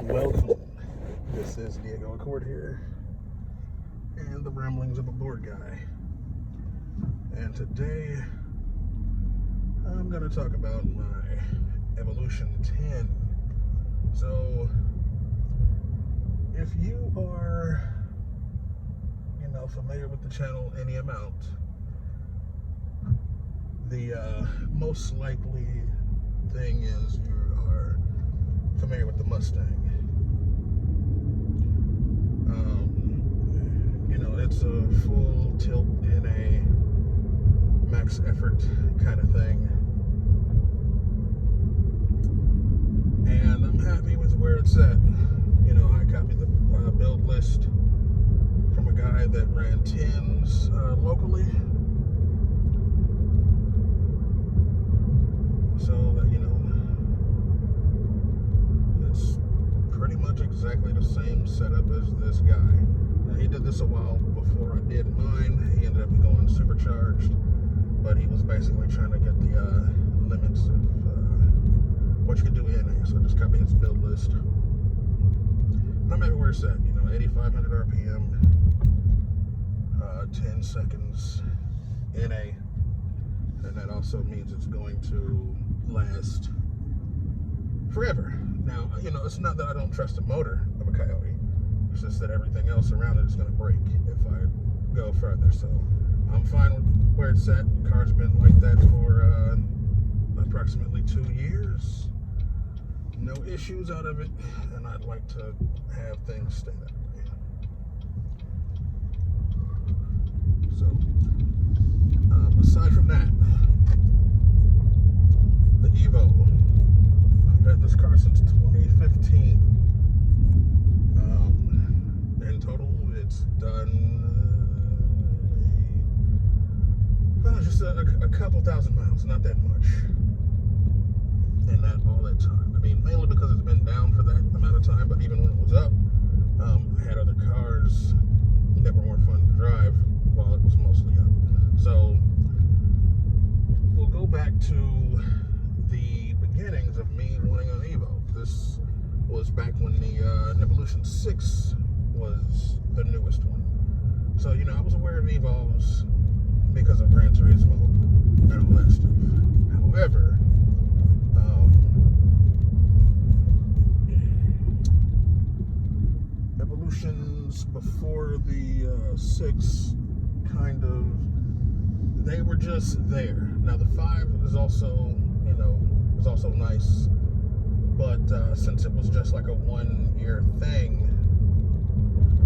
Welcome. This is Diego Accord here, and the ramblings of a board guy. And today, I'm going to talk about my Evolution 10. So, if you are, familiar with the channel any amount, the most likely thing is you are familiar with the Mustang. It's a full tilt in a max effort kind of thing. And I'm happy with where it's at. I copied the build list from a guy that ran 10s locally. So that, it's pretty much exactly the same setup as this guy. Now, he did this a while before I did mine. He ended up going supercharged, but he was basically trying to get the limits of what you could do in it. So I just copied his build list. And I'm happy where it's at. 8,500 RPM, 10 seconds NA, and that also means it's going to last forever. Now, it's not that I don't trust the motor of a Coyote. It's just that everything else around it is going to break if I go further. So I'm fine with where it's at. The car's been like that for approximately 2 years. No issues out of it, and I'd like to have things stay that way. So, aside from that, the Evo. I've had this car since 2015. In total, it's done just a couple thousand miles, not that much. And not all that time. I mean, mainly because it's been down for that amount of time, but even when it was up, I had other cars that were more fun to drive while it was mostly up. So, we'll go back to the beginnings of me wanting an Evo. This was back when the Evolution 6 was the newest one. So, I was aware of Evos because of Gran Turismo and all that stuff. However, Evolutions before the 6 they were just there. Now the 5 is also, was also nice, but since it was just like a 1-year thing,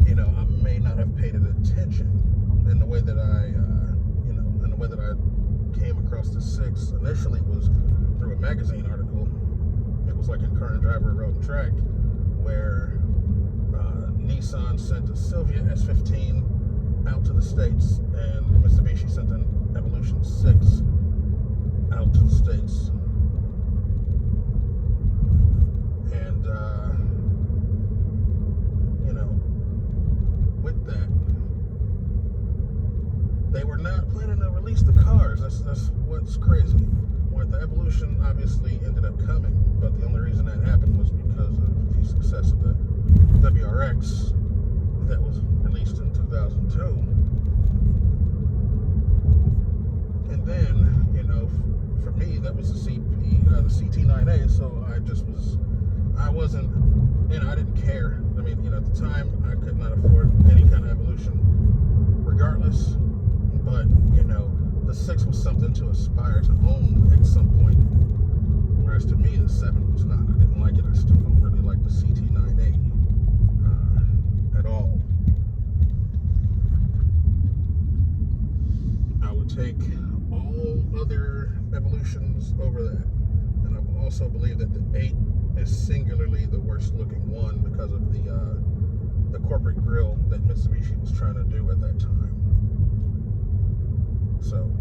I may not have paid it attention in the way that I came across the 6 initially was through a magazine article. It was like in Car and Driver Road and Track, where Nissan sent a Silvia S15 out to the States, and Mitsubishi sent an Evolution 6 out to the States. And, with that, they were not planning to release the cars. That's what's crazy. Well, the Evolution obviously ended up coming, but the only reason that happened was because of the success of the WRX that was released in 2002. And then, for me, that was the CT9A, so I wasn't, I didn't care. I mean, at the time, I could not afford any kind of Evolution regardless, but, the 6 was something to aspire to own at some point, whereas to me, the 7 was not. I didn't like it. I still don't really like the CT9A at all. I would take all other Evolutions over that, and I also believe that the 8 is singularly the worst looking one because of the corporate grille that Mitsubishi was trying to do at that time. So,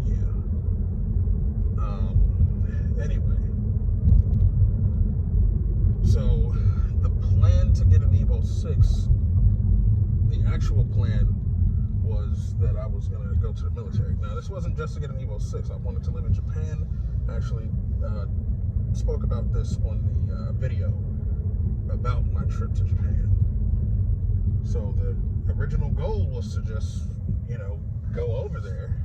yeah. Anyway, so the plan to get an Evo 6, the actual plan was that I was going to go to the military. Now, this wasn't just to get an Evo 6. I wanted to live in Japan, actually spoke about this on the video about my trip to Japan. So the original goal was to just, go over there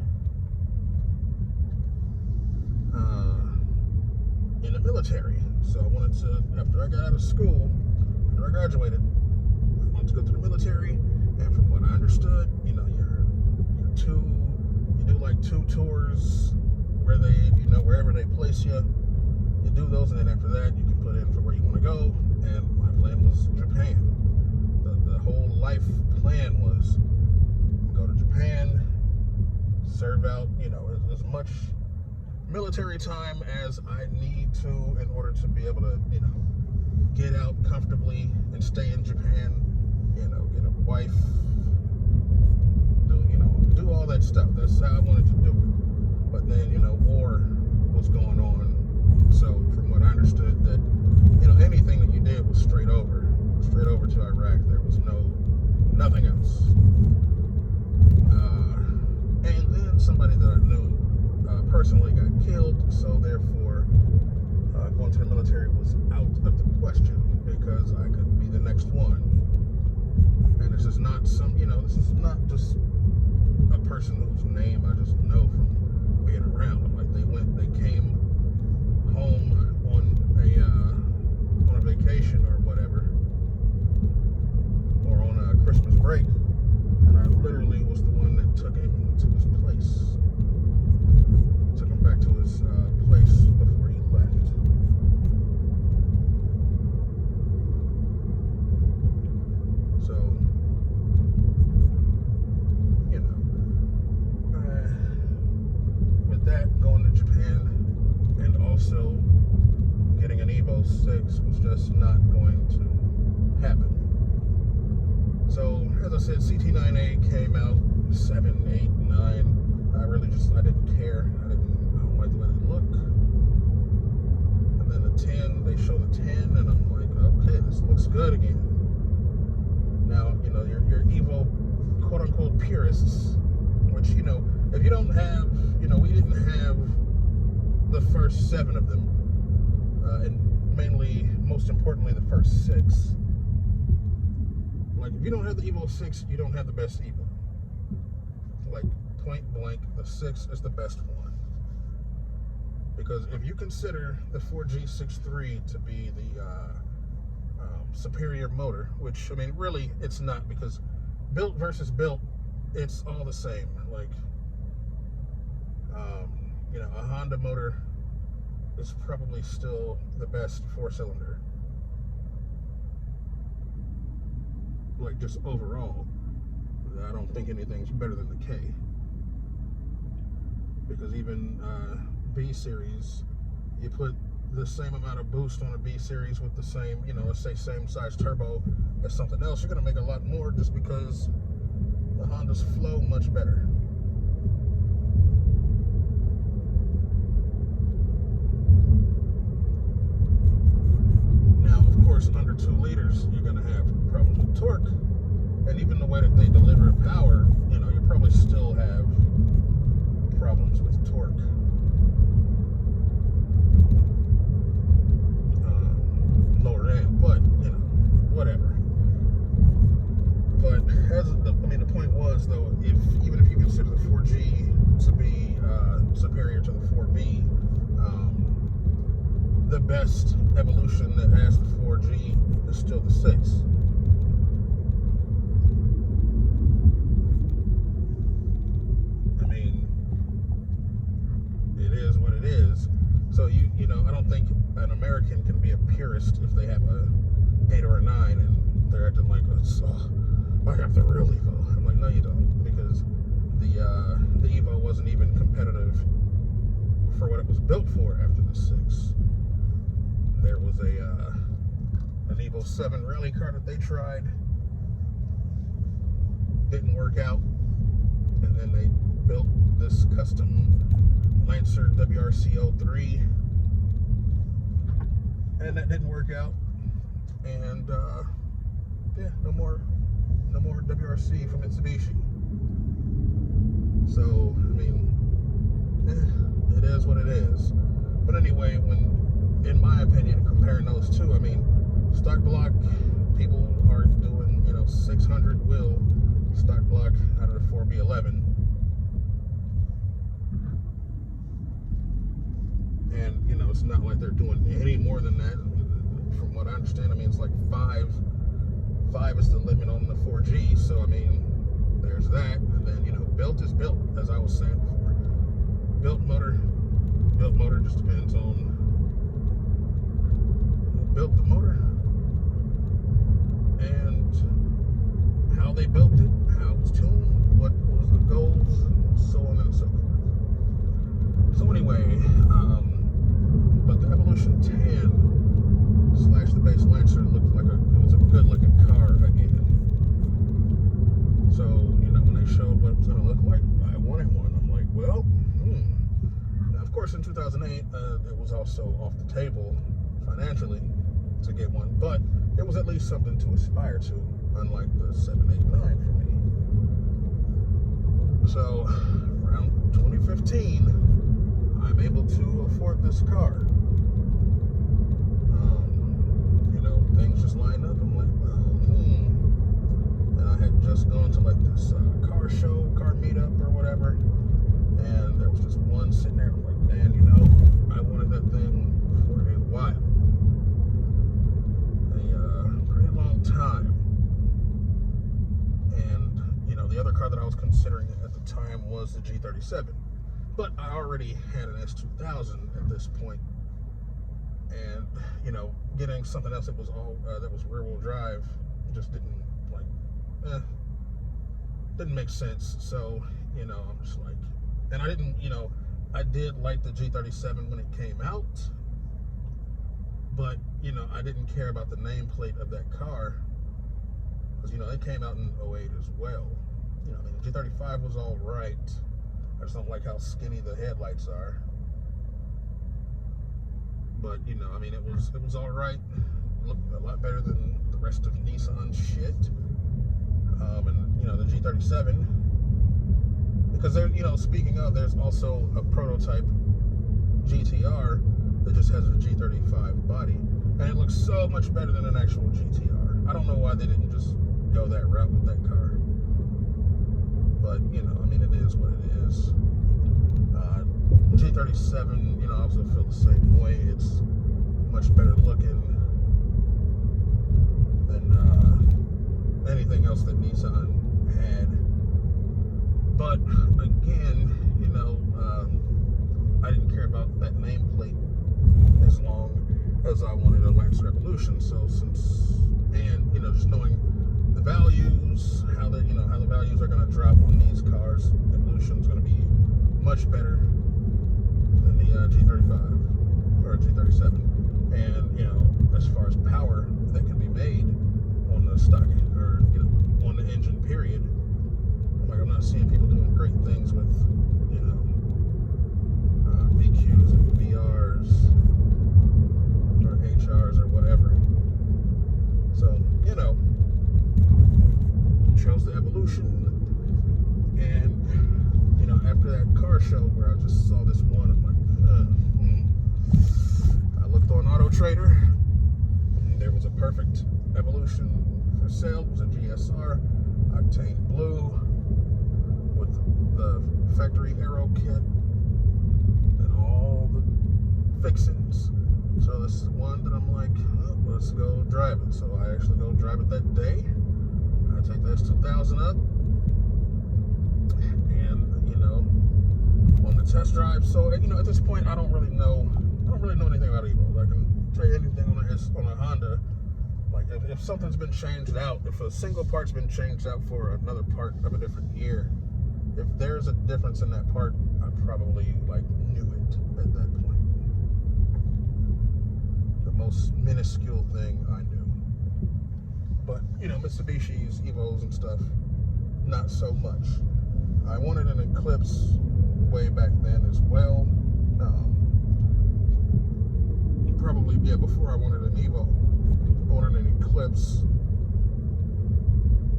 in the military. So I wanted to, after I got out of school, after I graduated, I wanted to go to the military. And from what I understood, you do like 2 tours where they, wherever they place you, you do those, and then after that you can put in for where you want to go. And my plan was Japan. The whole life plan was go to Japan, serve out, as much military time as I need to in order to be able to, get out comfortably and stay in Japan, get a wife, do all that stuff. That's how I wanted to do it. But then, war was going on. So from what I understood, that, anything that you did was straight over to Iraq. There was nothing else. And then somebody that I knew personally got killed, so therefore going to the military was out of the question, because I could be the next one. And this is not this is not just a person whose name I just know from being around them. Like they came home on a vacation or whatever, or on a Christmas break, and I literally was the one that took him to his place, took him back to his place before he left. So, with that, going to Japan and also getting an Evo 6 was just not going to happen. So, as I said, CT9A came out 7, 8, 9. I didn't care. I don't like the way they look. And then the 10, they show the 10, and I'm like, okay, this looks good again. Now, your Evo quote-unquote purists, which, if you don't have, we didn't have the first 7 of them, and mainly, most importantly, the first 6. Like, if you don't have the Evo 6, you don't have the best Evo. Like, point blank, the 6 is the best one. Because if you consider the 4G63 to be the superior motor, which, really, it's not, because built versus built, it's all the same. Like, a Honda motor is probably still the best 4-cylinder. Like, just overall, I don't think anything's better than the K. Because even B series, you put the same amount of boost on a B series with the same, let's say same size turbo as something else, you're gonna make a lot more, just because the Hondas flow much better. Now, of course, under 2 liters, you're gonna have problems with torque, and even the way that they deliver power, you probably still have problems with torque. Lower end, but whatever. But the point was, though, even if you consider the 4G to be superior to the 4B, the best evolution that has the 4G is still the 6. It is what it is. So I don't think an American can be a purist if they have a 8 or a 9 and they're acting like, I got the real Evo. I'm like, no, you don't, because the Evo wasn't even competitive for what it was built for after the 6. There was an Evo 7 rally car that they tried, didn't work out, and then they built this custom Lancer WRC03, and that didn't work out, and no more WRC from Mitsubishi. So it is what it is. But anyway, when in my opinion, comparing those two, I mean, stock block, people are doing, 600 wheel stock block out of the 4B11. And, it's not like they're doing any more than that. From what I understand, I mean, it's like 5 is the limit on the 4G. So, I mean, there's that. And then, built is built, as I was saying before. Built motor just depends on who built the motor and how they built it, how it was tuned, what was the goals, and so on and so forth. So anyway, but the Evolution 10 / the base Lancer looked like it was a good looking car again. So, when they showed what it was going to look like, I wanted one. I'm like, well, Now, of course, in 2008, it was also off the table financially to get one, but it was at least something to aspire to, unlike the 789 for me. So, around 2015, I'm able to afford this car. Things just lined up. I'm like, well, And I had just gone to like this car show, car meetup or whatever, and there was just one sitting there. I'm like, man, I wanted that thing for a while, a pretty long time. And the other car that I was considering at the time was the G37, but I already had an S2000 at this point. And getting something else that was rear-wheel drive just didn't make sense. So I'm just like, and I didn't, I did like the G37 when it came out, but I didn't care about the nameplate of that car because it came out in 2008 as well. The G35 was all right. I just don't like how skinny the headlights are. But it was all right. Looked a lot better than the rest of Nissan's shit. And the G37, because there, speaking of, there's also a prototype GTR that just has a G35 body, and it looks so much better than an actual GTR. I don't know why they didn't just go that route with that car. But it is what it is. G37, I also feel the same way. It's much better looking than anything else that Nissan had. But again, I didn't care about that nameplate as long as I wanted a Lancer Evolution. So just knowing the values, how the values are going to drop on these cars, Evolution's going to be much better than the G35 or G37, and as far as power that can be made on the stock or on the engine period, I'm not seeing people doing great things with VQs and VRs or HRs or whatever. So chose the Evolution, and after that car show where I just saw this one, I'm like, I looked on Auto Trader, and there was a perfect Evolution for sale. It was a GSR, Octane Blue, with the factory aero kit and all the fixings. So this is one that I'm like, let's go drive it. So I actually go drive it that day. I take the S2000 up, and on the test drive. So at this point, I don't really know anything about Evo. I can tell you anything on a Honda. Like if something's been changed out, if a single part's been changed out for another part of a different year, if there's a difference in that part, I probably knew it at that point. The most minuscule thing I knew. But Mitsubishi's Evos and stuff, not so much. I wanted an Eclipse way back then as well. Probably before I wanted an Evo, I wanted an Eclipse.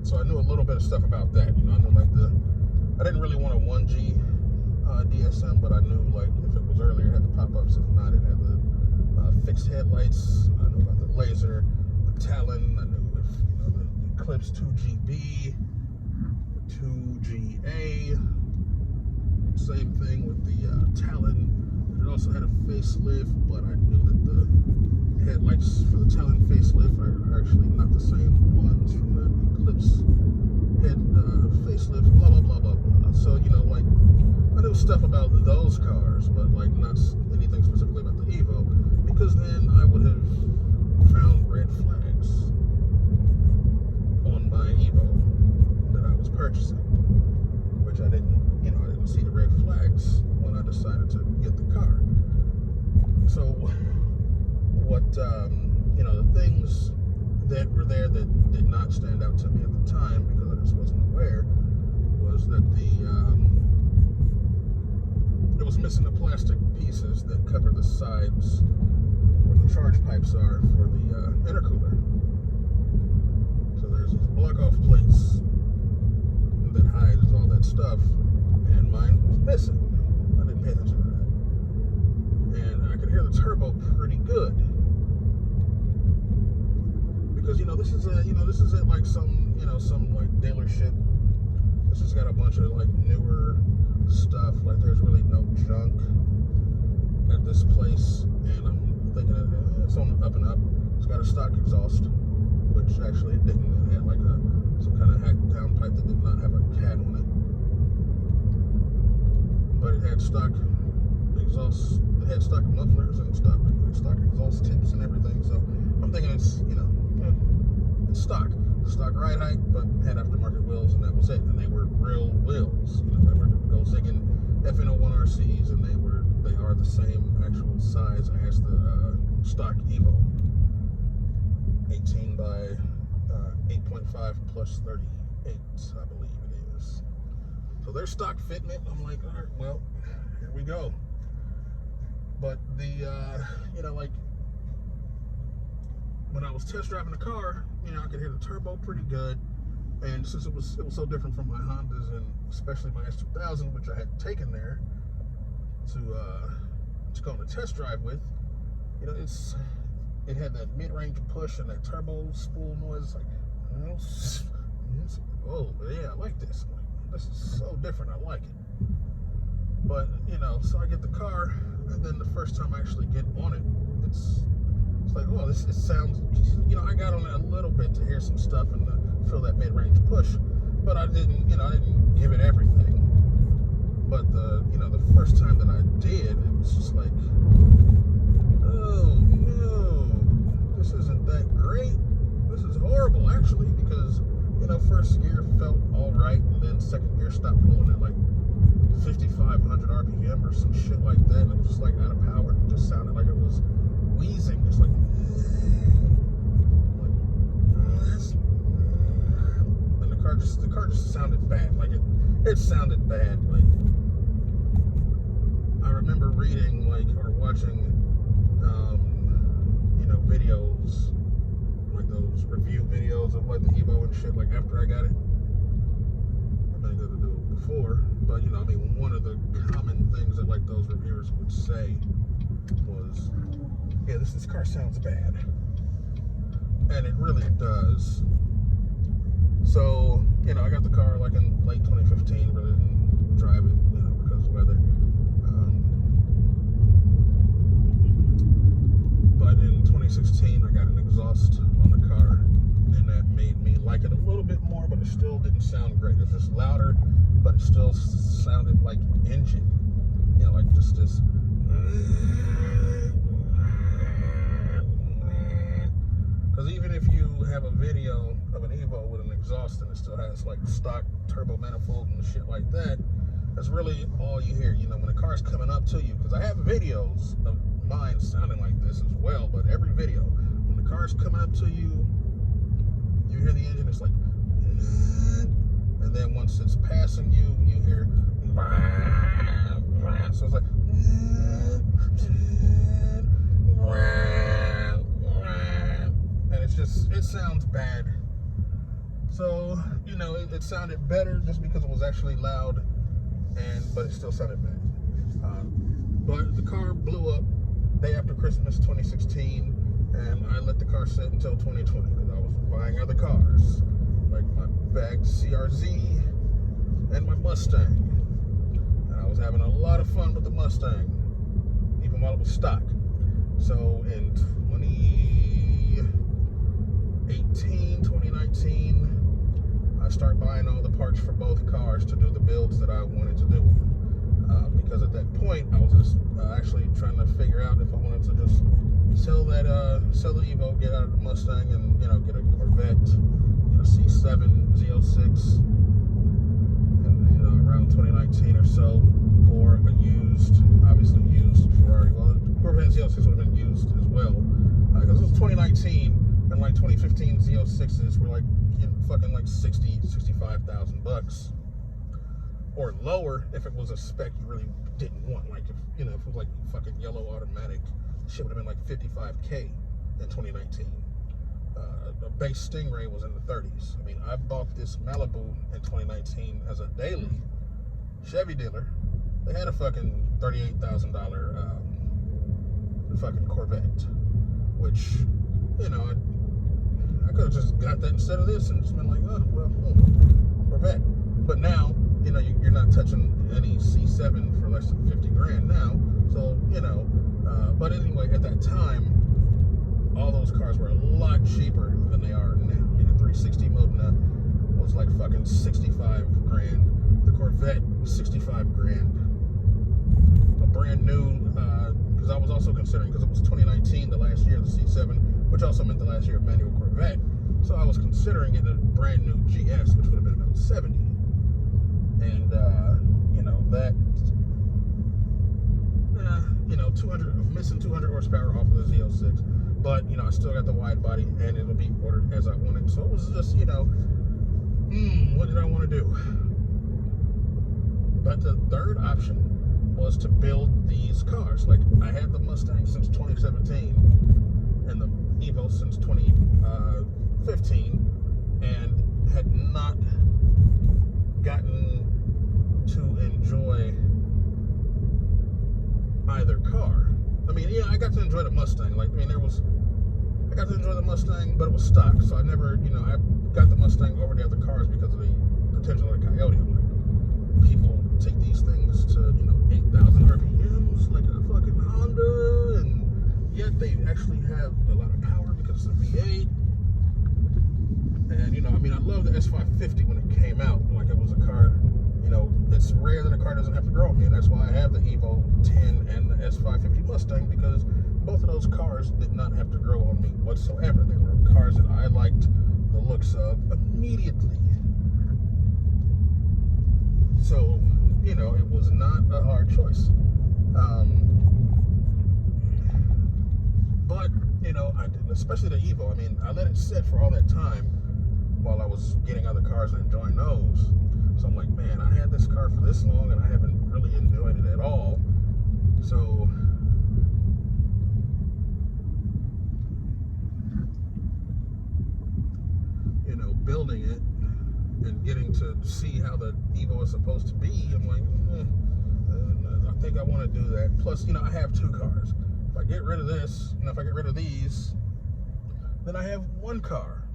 So I knew a little bit of stuff about that. I knew I didn't really want a 1G DSM, but I knew if it was earlier, it had the pop-ups. If not, it had the fixed fixed headlights. I know about the laser, the Talon. I knew if the Eclipse 2GB, 2GA. Same thing with the Talon. It also had a facelift, but I knew that the headlights for the Talon facelift are actually not the same ones from the Eclipse head facelift. Blah blah blah blah blah. So like I knew stuff about those cars, but like not anything specifically about the Evo, because then I would have found red flags on my Evo that I was purchasing, which I didn't. I didn't see the red flags when I decided to get the car. So what the things that were there that did not stand out to me at the time, because I just wasn't aware, was that it was missing the plastic pieces that cover the sides where the charge pipes are for the intercooler. So there's these block off plates that hides all that stuff, and mine was missing. I didn't pay attention to that. And I could hear the turbo pretty good. Because this is at like some like dealership. This has got a bunch of like newer stuff. Like there's really no junk at this place, and I'm thinking it's on the up and up. It's got a stock exhaust, which actually it didn't. It had like some kind of hacked down pipe that did not have a cat on it, but it had stock exhaust. It had stock mufflers and stock exhaust tips and everything. So I'm thinking it's it's stock ride height, but had aftermarket wheels, and that was it. And they were real wheels. They were Go Ziggin FN01 RCs, and they are the same actual size as the stock Evo. 18 by 8.5 plus 38, I believe it is. So they're stock fitting it. I'm like, all right, well, here we go. But the like when I was test driving the car, I could hear the turbo pretty good, and since it was so different from my Hondas, and especially my S2000, which I had taken there to go on a test drive with, it had that mid-range push and that turbo spool noise. Like, oh yeah, I like this. This is so different. I like it. But so I get the car, and then the first time I actually get on it, it's like, oh, it sounds. I got on it a little bit to hear some stuff and feel that mid-range push, but I didn't give it everything. But the first time that I did, it was just like, oh no, this isn't that great. This is horrible, actually, because first gear felt all right, and then second gear stopped pulling at like 5,500 RPM or some shit like that, and it was just like out of power. It just sounded like it was wheezing, just like and the car just sounded bad. Like it sounded bad. Like I remember reading or watching videos, like those review videos of like the Evo and shit, like after I got it. I've been able to do it before, but one of the common things that like those reviewers would say was, yeah, this car sounds bad. And it really does. So, I got the car like in late 2015, really didn't drive it, because of weather. But in 2016, I got an exhaust on the car, and that made me like it a little bit more, but it still didn't sound great. It was just louder, but it still sounded like engine. Like just this. Because even if you have a video of an Evo with an exhaust and it still has like stock turbo manifold and shit like that, that's really all you hear. When the car's coming up to you, because I have videos of mine sounding like this as well, but every video, when the car's coming up to you, you hear the engine, it's like, and then once it's passing you, you hear, so it's like, and it sounds bad. So, it sounded better just because it was actually loud, but it still sounded bad. But the car blew up day after Christmas 2016, and I let the car sit until 2020 because I was buying other cars, like my bagged CRZ and my Mustang. And I was having a lot of fun with the Mustang, even while it was stock. So in 2019, I started buying all the parts for both cars to do the builds that I wanted to do. Because at that point, I was just actually trying to figure out if I wanted to just sell the Evo, get out of the Mustang, and get a Corvette, get a C7 Z06, and around 2019 or so, or a obviously used Ferrari. Well, the Corvette Z06 would have been used as well, because it was 2019, and like 2015 Z06s were like fucking like $65,000. Or lower if it was a spec you really didn't want. Like if it was like fucking yellow automatic, shit would have been like $55K in 2019. The base Stingray was in the 30s. I mean, I bought this Malibu in 2019 as a daily Chevy dealer. They had a fucking $38,000 fucking Corvette, which I could have just got that instead of this and just been like, oh well, Corvette. But now, you're not touching any C7 for less than 50 grand now. So, but anyway, at that time, all those cars were a lot cheaper than they are now. 360 Modena was like fucking 65 grand. The Corvette was 65 grand. A brand new, because I was also considering, because it was 2019, the last year of the C7, which also meant the last year of manual Corvette. So I was considering getting a brand new GS, which would have been about 70. And that 200, missing 200 horsepower off of the Z06, but I still got the wide body, and it'll be ordered as I wanted. So it was just what did I want to do? But the third option was to build these cars. Like, I had the Mustang since 2017 and the Evo since 2015, and had not gotten to enjoy either car. I mean, yeah, I got to enjoy the Mustang. Like, I got to enjoy the Mustang, but it was stock, so I never, I got the Mustang over the other cars because of the potential of the Coyote. I'm like, people take these things to, 8,000 RPMs, like a fucking Honda, and yet they actually have a lot of power because it's a V8. And, I love the S550 when it came out. Like, it was a car, it's rare that a car doesn't have to grow on me, and that's why I have the Evo 10 and the S550 Mustang, because both of those cars did not have to grow on me whatsoever. They were cars that I liked the looks of immediately. So, it was not a hard choice. But, I did, especially the Evo. I mean, I let it sit for all that time while I was getting other cars and enjoying those. So I'm like, man, I had this car for this long and I haven't really enjoyed it at all. So, building it and getting to see how the Evo is supposed to be, I'm like, I think I want to do that. Plus, I have two cars. If I get rid of this, if I get rid of these, then I have one car.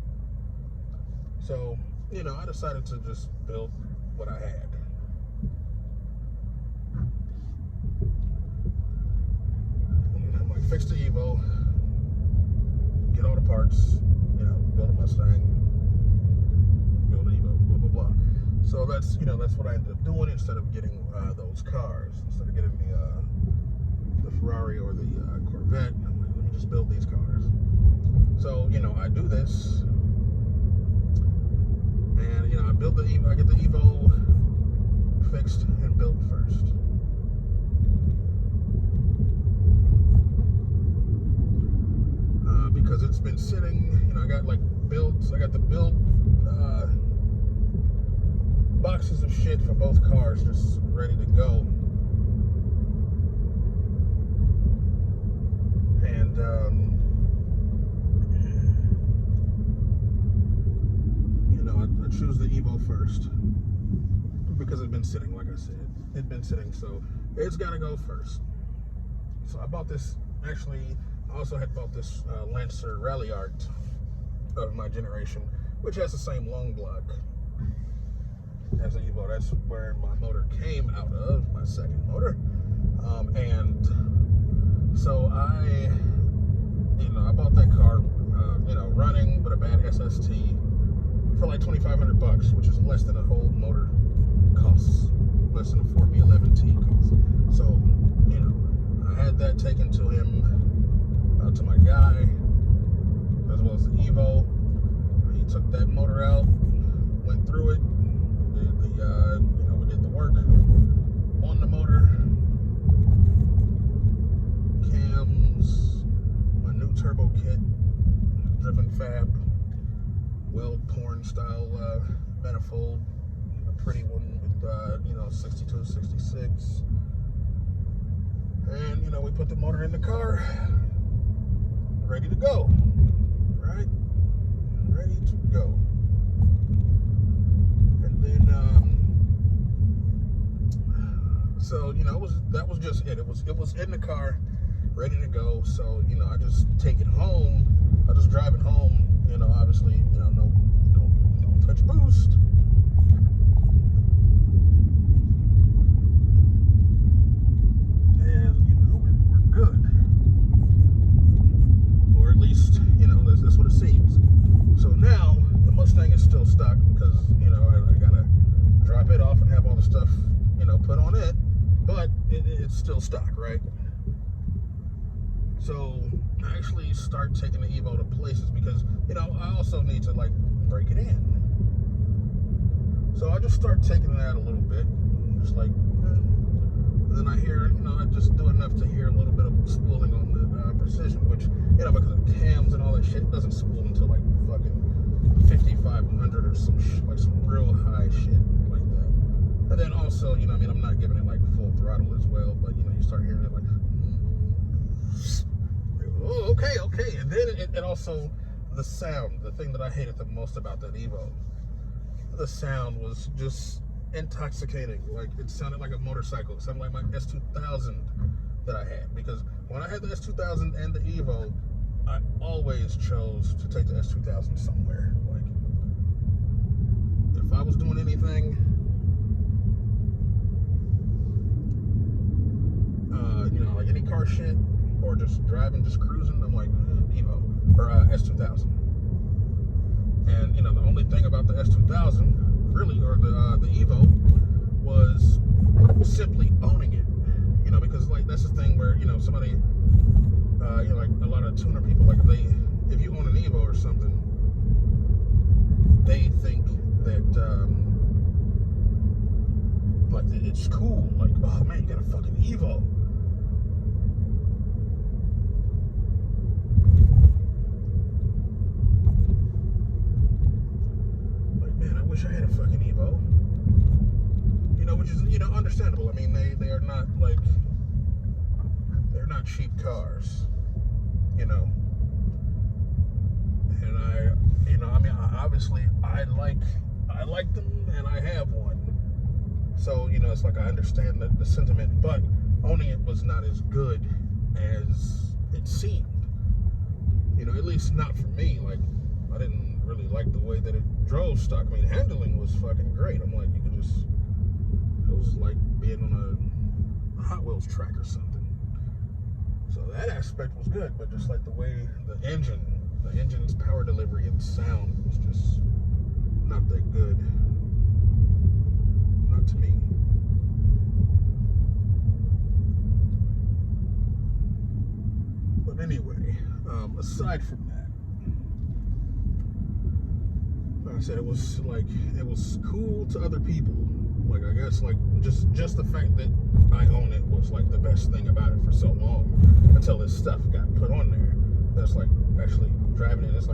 So, I decided to just build what I had. And I'm like, fix the Evo, get all the parts, build a Mustang, build an Evo, blah, blah, blah. So that's, that's what I ended up doing instead of getting those cars. Instead of getting the Ferrari or the Corvette, I'm like, let me just build these cars. So, I do this. And, I build the Evo, I get the Evo fixed and built first. Because it's been sitting, I got like builds, I got the build boxes of shit for both cars just ready to go. And, I choose the Evo first because it's been sitting, like I said. It's been sitting, so it's got to go first. So I bought this actually, I also had bought this Lancer Rally Art of my generation, which has the same long block as the Evo. That's where my motor came out of, my second motor. And so I bought that car, running, but a bad SST for like $2,500, which is less than a whole motor costs, less than a 4B11T costs. So, I had that taken to him, to my guy, as well as the Evo. He took that motor out, went through it, did we did the work on the motor, cams, my new turbo kit, driven fab, weld porn style manifold, a pretty one with 62, 66, and we put the motor in the car, ready to go, right? Ready to go. And then so that was just it. It was in the car, ready to go. So I just take it home. I just drive it home. Obviously, no touch boost. And we're good. Or at least that's what it seems. So now the Mustang is still stuck because I gotta drop it off and have all the stuff put on it, but it's still stuck, right? So I actually start taking the Evo to places because I also need to break it in. So I just start taking it out a little bit, just and then I hear I just do enough to hear a little bit of spooling on the precision, which because of cams and all that shit, it doesn't spool until fucking 5,500 or some real high shit like that. And then also, I'm not giving it full throttle as well, but you start hearing it oh, okay. And then it also, the sound, the thing that I hated the most about that Evo, the sound was just intoxicating. It sounded like a motorcycle. It sounded like my S2000 that I had, because when I had the S2000 and the Evo, I always chose to take the S2000 somewhere. If I was doing anything, any car shit, or just driving, just cruising, I'm like, Evo, or S2000. And, the only thing about the S2000, really, or the Evo, was simply owning it. Because, that's the thing where, somebody, a lot of tuner people, if you own an Evo or something, they think that, it's cool. Oh, man, you got a fucking Evo. Man, I wish I had a fucking Evo. Which is, understandable. I mean, they are not, they're not cheap cars. And obviously, I like them, and I have one. So, it's I understand the sentiment, but owning it was not as good as it seemed. At least not for me. I didn't really like the way that it drove stock. I mean, handling was fucking great. I'm you could just, it was like being on a Hot Wheels track or something. So that aspect was good, but just the way the engine's power delivery and sound was just not that good. Not to me. But anyway, aside from that, like I said, it was cool to other people. I guess just the fact that I own it was the best thing about it for so long, until this stuff got put on there. That's actually driving it. It's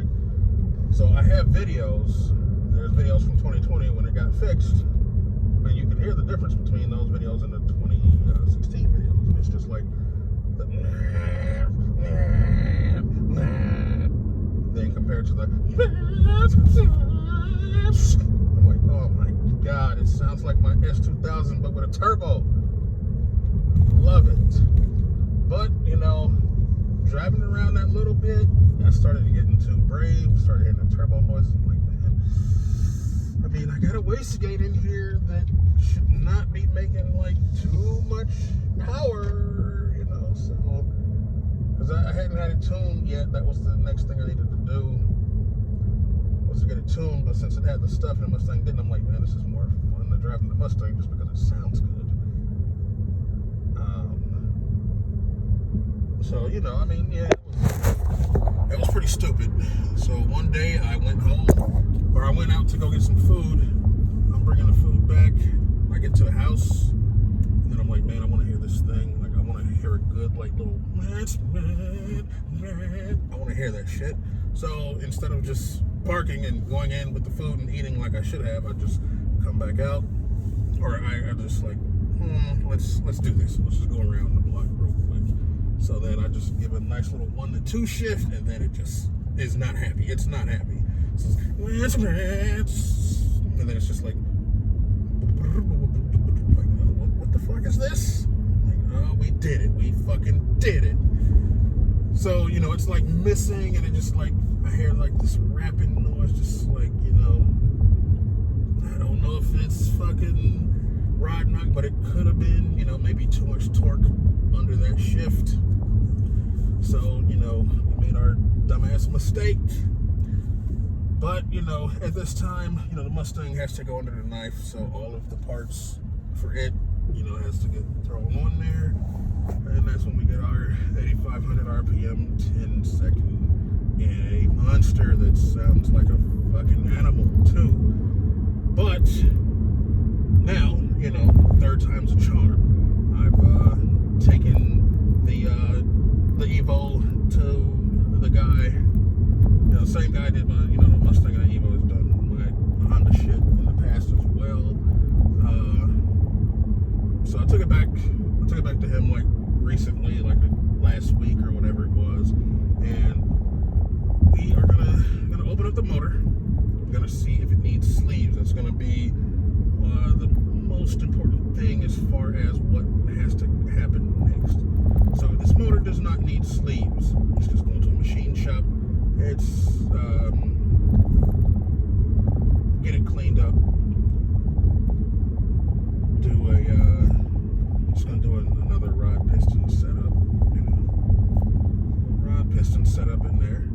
so I have videos. There's videos from 2020 when it got fixed, but you can hear the difference between those videos and the 2016 videos. And it's just then compared to the I'm oh my god, it sounds like my S2000 but with a turbo. Love it. But driving around that little bit, I started getting too brave, started hearing the turbo noises. I'm like, man, I mean, I got a wastegate in here that should not be making like too much power, you know, so, because I hadn't had it tuned yet. That was the next thing I needed to do, was to get it tuned, but since it had the stuff and the Mustang didn't, I'm like, man, this is more fun than driving the Mustang just because it sounds good. So, you know, I mean, yeah, it was pretty stupid. So one day I went home, or I went out to go get some food. I'm bringing the food back. I get to the house, and then I'm like, man, I want to hear this thing. Like, I want to hear a good, like, little, I want to hear that shit. So instead of just barking and going in with the food and eating like I should have, I just come back out, or I just like, let's do this. Let's just go around the block real quick. So then I just give a nice little 1 to 2 shift, and then it just is not happy. It's not happy. So it's, and then it's just like what the fuck is this? Like, oh, we did it. We fucking did it. So, you know, it's like missing, and it just like, I hear like this rapping noise, just like, you know, I don't know if it's fucking rod knock, but it could have been, you know, maybe too much torque under that shift. So, you know, we made our dumbass mistake. But, you know, at this time, you know, the Mustang has to go under the knife, so all of the parts for it, you know, has to get thrown on there. And that's when we get our 8,500 RPM, 10-second in a monster that sounds like a fucking animal, too. But now, you know, third time's a charm. I've taken the Evo to the guy, you know, same guy did my, you know, the Mustang and the Evo has done my Honda shit in the past as well. So I took it back to him like recently, like last week or whatever it was, and we are gonna open up the motor. I'm gonna see if it needs sleeves. That's gonna be the most important thing as far as what has to happen next. So this motor does not need sleeves. It's just going to a machine shop. It's get it cleaned up. Just gonna do another rod piston setup. You know, rod piston setup in there,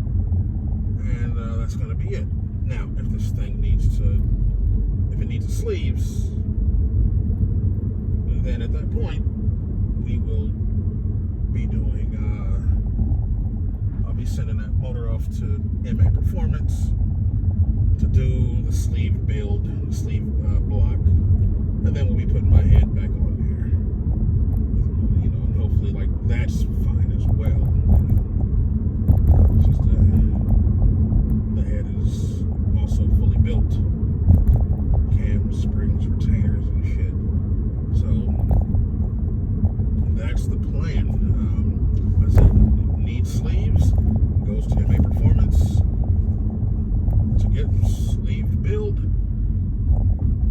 and that's gonna be it. Now, if this thing needs sleeves, then at that point we will be doing I'll be sending that motor off to MA Performance to do the sleeve build, the sleeve block, and then we'll be putting my head back on there, you know, and hopefully like that's fine as well, you know. It's just the head is also fully built, cams, springs, retainers and shit. So that's the plan. I said need sleeves, goes to MA Performance to get sleeved build.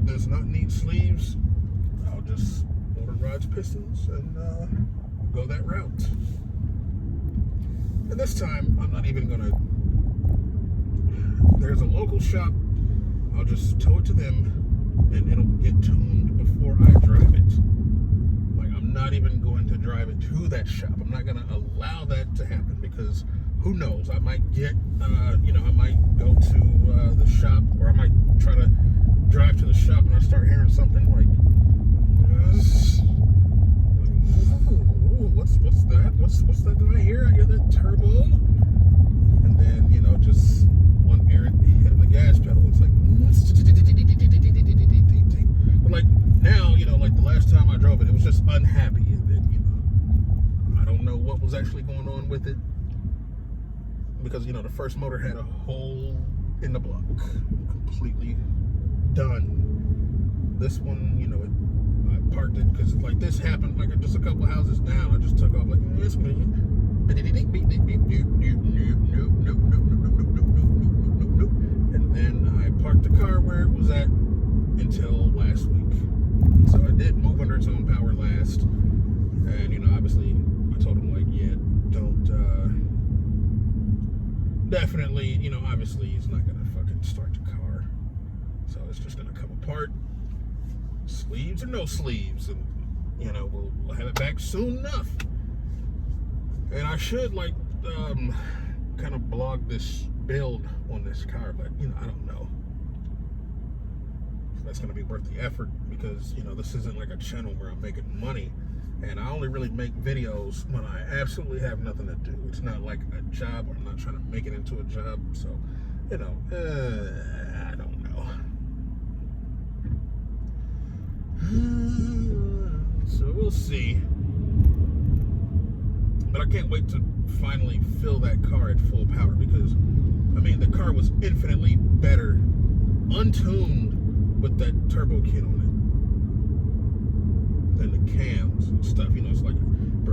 Does not need sleeves. I'll just order rods, pistons, and go that route. And this time I'm not even gonna, there's a local shop, I'll just tow it to them and it'll get tuned before I drive it. Like, I'm not even going to drive it to that shop. I'm not gonna allow that to happen, because who knows, I might get you know, I might go to the shop, or I might try to drive to the shop and I start hearing something like what's that? What's that that I hear? I hear that turbo, and then, you know, just one errant hit of the gas pedal. It's like, but like now, you know, like the last time I drove it, it was just unhappy. And then, you know, I don't know what was actually going on with it, because, you know, the first motor had a hole in the block, completely done. This one, you know, I parked it because like this happened like just a couple houses down. I just took off like this, and then I parked the car where it was at until last week. So I did move under its own power last, and, you know, obviously I told him like, yeah, don't definitely, you know, obviously he's not gonna fucking start the car, so it's just gonna come apart, sleeves or no sleeves, and you know we'll have it back soon enough. And I should like kind of blog this build on this car, but you know I don't know if that's gonna be worth the effort, because you know this isn't like a channel where I'm making money. And I only really make videos when I absolutely have nothing to do. It's not like a job, or I'm not trying to make it into a job. So, you know, I don't know. So we'll see. But I can't wait to finally fill that car at full power, because, I mean, the car was infinitely better, untuned with that turbo kit on it, than the cams and stuff. You know, it's like I'm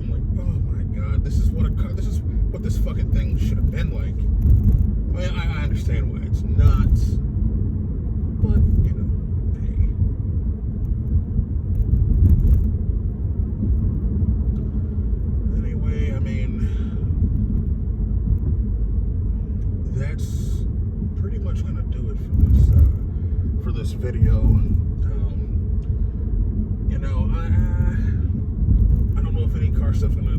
like, oh my god, this is what a car, this is what this fucking thing should have been like. I mean, I understand why it's not, but you know, hey. Anyway, I mean, that's pretty much gonna do it for this video. You know, I don't know if any car stuff's gonna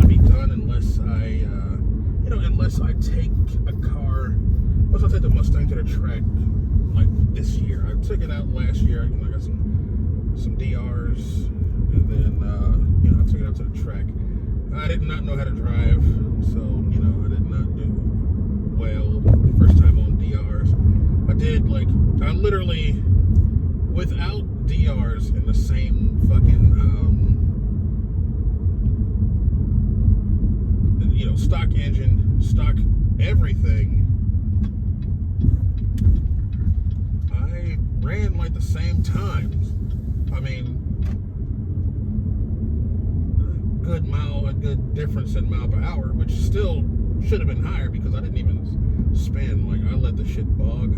be done unless I you know, unless I take a car. Unless I take the Mustang to the track like this year. I took it out last year. You know, I got some DRs, and then you know, I took it out to the track. I did not know how to drive, so you know, I did not do well the first time on DRs. I did, like, I literally, without DRs in the same fucking, you know, stock engine, stock everything, I ran like the same times. I mean, a good difference in mile per hour, which still should have been higher, because I didn't even spin, like, I let the shit bog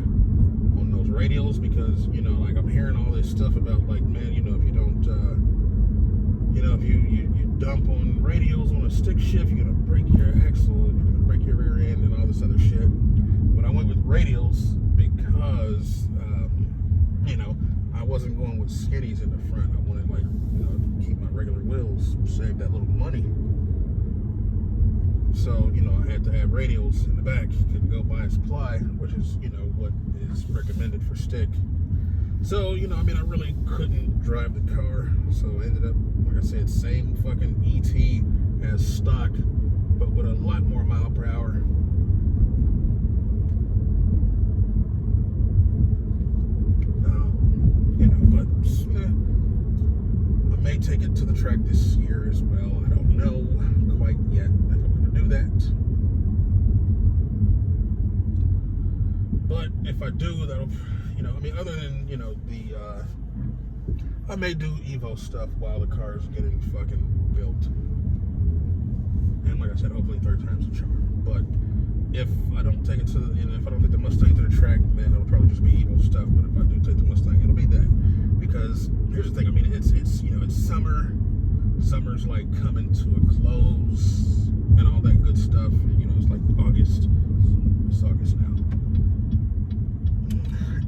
on those radials, because, you know, like, I'm hearing all this stuff about, like, man, you know, if you don't, you know, if you dump on radials on a stick shift, you're gonna break your axle, you're gonna break your rear end, and all this other shit. But I went with radials because, you know, I wasn't going with skinnies in the front. I wanted, like, you know, keep my regular wheels, save that little money. So, you know, I had to have radials in the back. Couldn't go buy a supply, which is, you know, what is recommended for stick. So, you know, I mean, I really couldn't drive the car. So I ended up, like I said, same fucking ET as stock, but with a lot more mile per hour. You know, but I may take it to the track this year as well. I don't know quite yet if I'm going to do that. But if I do, that'll, you know, I mean, other than, you know, I may do Evo stuff while the car is getting fucking built. And like I said, hopefully third time's a charm. But if I don't take it to the, you know, if I don't take the Mustang to the track, then it'll probably just be Evo stuff. But if I do take the Mustang, it'll be that. Because here's the thing, I mean, it's you know, it's summer. Summer's like coming to a close and all that good stuff. You know, it's like August. It's August now.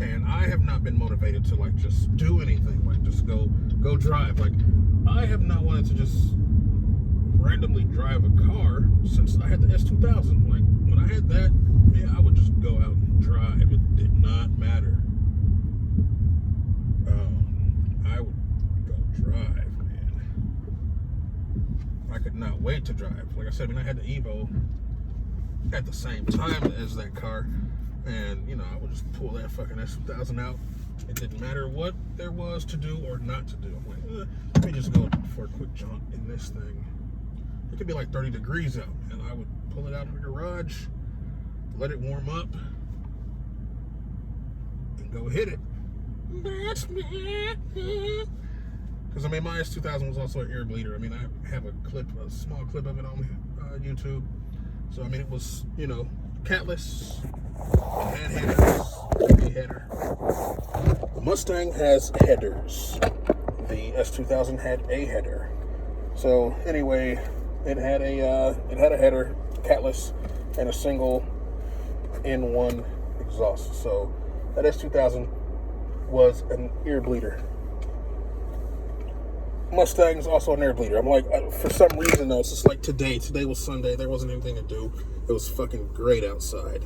And I have not been motivated to, like, just do anything, like just go drive. Like, I have not wanted to just randomly drive a car since I had the S2000. Like, when I had that, yeah, I would just go out and drive. It did not matter. I would go drive, man. I could not wait to drive. Like I said, I mean, I had the Evo at the same time as that car. And, you know, I would just pull that fucking S2000 out. It didn't matter what there was to do or not to do. I'm like, let me just go for a quick jaunt in this thing. It could be like 30 degrees out, and I would pull it out in the garage, let it warm up, and go hit it. Because, I mean, my S2000 was also an air bleeder. I mean, I have a small clip of it on YouTube. So, I mean, it was, you know, catless. It had headers. A header. The Mustang has headers. The S2000 had a header. So anyway, it had a header, catless, and a single N1 exhaust. So that S2000 was an ear bleeder. Mustang's also an air bleeder. I'm like, for some reason though, it's just like today. Today was Sunday. There wasn't anything to do. It was fucking great outside.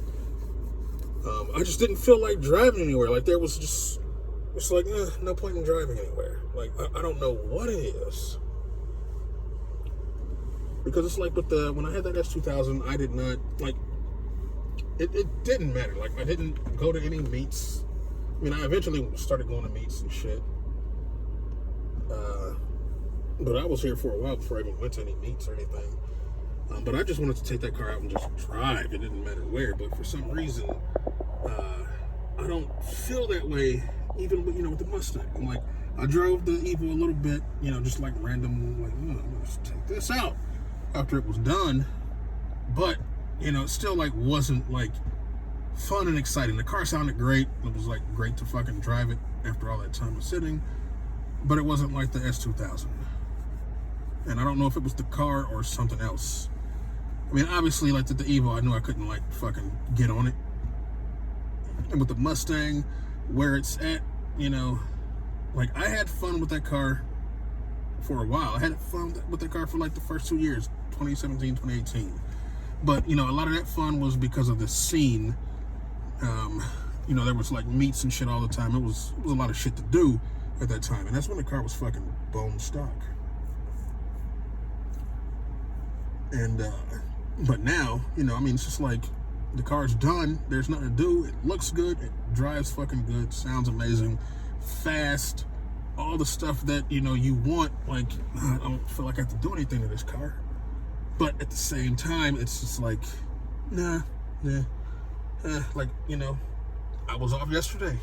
I just didn't feel like driving anywhere. Like there was just, it's like, no point in driving anywhere. Like I don't know what it is. Because it's like with when I had that S2000, I did not like. It didn't matter. Like I didn't go to any meets. I mean, I eventually started going to meets and shit. But I was here for a while before I even went to any meets or anything. But I just wanted to take that car out and just drive. It didn't matter where. But for some reason, I don't feel that way. Even with, with the Mustang. I'm like, I drove the Evo a little bit, just like random, like, I'm gonna just take this out after it was done. But it still like wasn't like fun and exciting. The car sounded great. It was like great to fucking drive it after all that time of sitting. But it wasn't like the S2000. And I don't know if it was the car or something else. I mean, obviously, like the Evo, I knew I couldn't like fucking get on it. And with the Mustang, where it's at, like I had fun with that car for a while. I had fun with that car for like the first 2 years, 2017, 2018. But, a lot of that fun was because of the scene. There was like meets and shit all the time. It was a lot of shit to do at that time. And that's when the car was fucking bone stock. And, but now, it's just like the car's done. There's nothing to do. It looks good. It drives fucking good. Sounds amazing. Fast. All the stuff that, you want. Like, I don't feel like I have to do anything to this car. But at the same time, it's just like, like, I was off yesterday.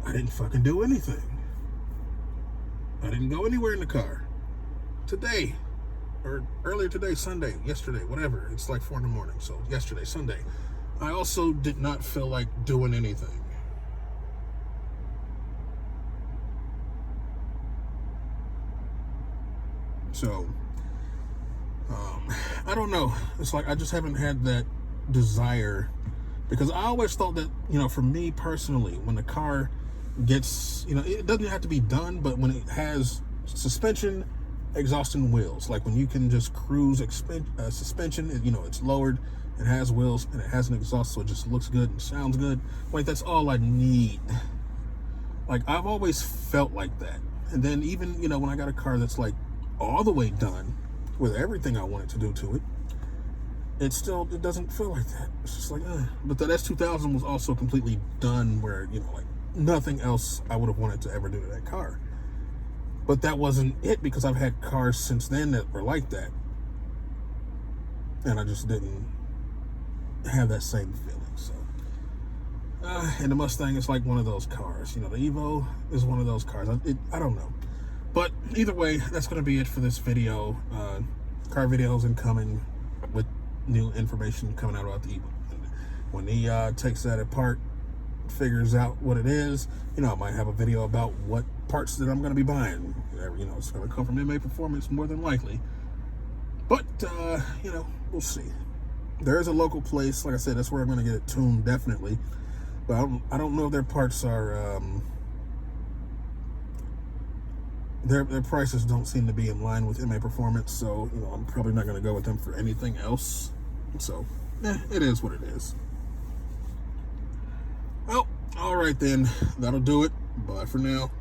I didn't fucking do anything. I didn't go anywhere in the car. Today, or earlier today, Sunday, yesterday, whatever. It's like 4 in the morning, so yesterday, Sunday. I also did not feel like doing anything. So, I don't know. It's like I just haven't had that desire, because I always thought that, for me personally, when the car gets, it doesn't have to be done, but when it has suspension, exhaust, and wheels, like when you can just cruise suspension, it's lowered, it has wheels, and it has an exhaust, so it just looks good and sounds good. Like that's all I need. Like I've always felt like that. And then even, when I got a car that's like all the way done with everything I wanted to do to it, it doesn't feel like that. It's just like, But that S2000 was also completely done where, like nothing else I would have wanted to ever do to that car. But that wasn't it, because I've had cars since then that were like that. And I just didn't have that same feeling. So, and the Mustang is like one of those cars. The Evo is one of those cars. I don't know. But either way, that's going to be it for this video. Car videos incoming with new information coming out about the Evo. When he takes that apart, figures out what it is, I might have a video about what parts that I'm going to be buying. It's going to come from MA Performance more than likely. But, we'll see. There is a local place, like I said, that's where I'm going to get it tuned, definitely. But I don't know if their parts are, their prices don't seem to be in line with MA Performance, so, I'm probably not going to go with them for anything else. So, it is what it is. Well, all right then. That'll do it. Bye for now.